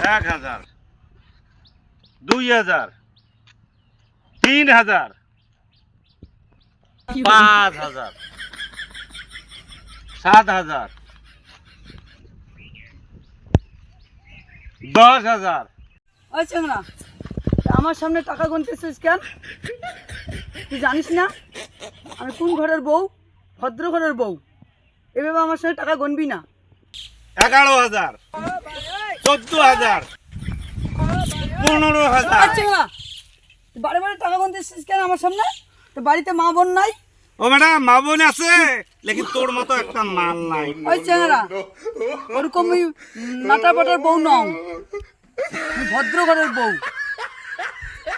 1000, 2000, 3000, 5000, 7000, 10000। ওই চ্যাংরা, আমার সামনে টাকা গুনতেছিস কেন? তুই জানিস না আমি কোন ঘরের বউ? ভদ্র ঘরের বউ। এভাবে আমার সামনে টাকা গুনবি না। 11,000, 14,000, 15,000। ওই চ্যাংরা, তুই বারে বারে টাকা গুনতেছিস কেন আমার সামনে? তো বাড়িতে মা বোন নাই? ও ম্যাডাম, মা বোন আছে, লেকিন তোর মতো একটা মাল নাই। ওই চ্যাংরা, ওরকম নাটা পাটার বউ নও, তুই ভদ্র ঘরের বউ।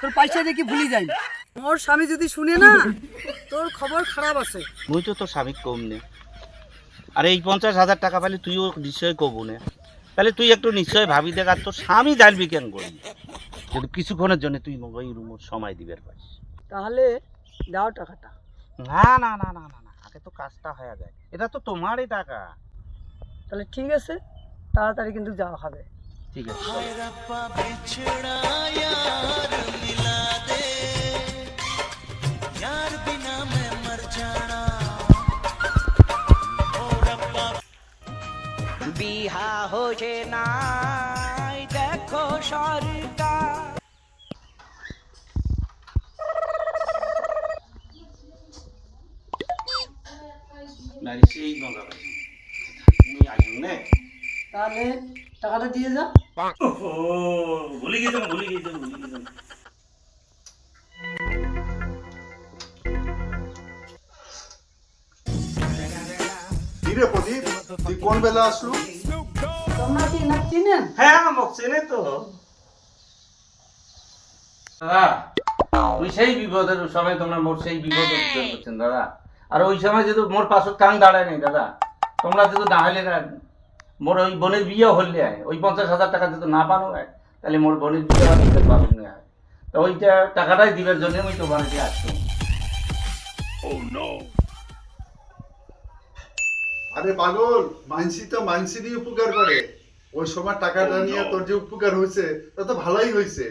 তোর পয়সা দেখি ভুলি যাই। মোর স্বামী যদি শুনে না, তোর খবর খারাপ আছে। মুই তো তোর স্বামী কম নে। আর এই 50,000 টাকা পাইলে তুইও নিশ্চয় কবু না। তাহলে তুই একটু নিশ্চয় ভাবি দেখ, আর তোর স্বামী জানবি কেন করবি যদি কিছুক্ষণের জন্য তুই ওই রুমের সময় দিবের পারিস। তাহলে দাও টাকাটা। না না না না না না, আগে তো কাজটা হয়ে যায়। এটা তো তোমারই টাকা। তাহলে ঠিক আছে, তাড়াতাড়ি কিন্তু যাওয়া হবে। ঠিক আছে। বিহা হচ্ছে নাই দেখো সরকার। নারী সেই মজা পাই তুমি আইন নে। তাহলে টাকাটা দিয়ে যা। ওহো, ভুলে গেছিলাম। কিরে প্রদীপ, তুই কোন বেলা আসলু? তোমরা কি না চিনেন? হ্যাঁ, মোক চেনে তো। দাদা, ওই সেই বিপদের সময় তোমরা মোর সেই বিপদ করছেন দাদা। আর ওই সময় যদি মোর পাশে কান দাঁড়ায় নাই দাদা, তোমরা যদি না হলে না, মোর ওই বোনের বিয়ে হলে ওই 50,000 টাকা যদি না পানো তাহলে মোর বোনের বিয়ে দিতে পারবো না। তো ওইটা টাকাটাই দিবার জন্য আমি তোমার কাছে আসছি। আরে পাগল, মানসি তো মানসিরই উপকার করে। ওই সময় টাকাটা নিয়ে তোর যে উপকার হয়েছে তা তো ভালোই হয়েছে।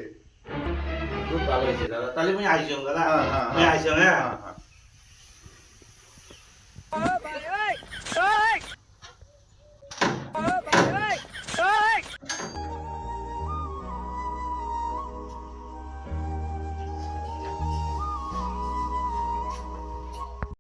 খুব ভালো হয়েছে দাদা। তাহলে আমি আইসি দাদা। হ্যাঁ, হ্যাঁ, আমি আইসি। হ্যাঁ।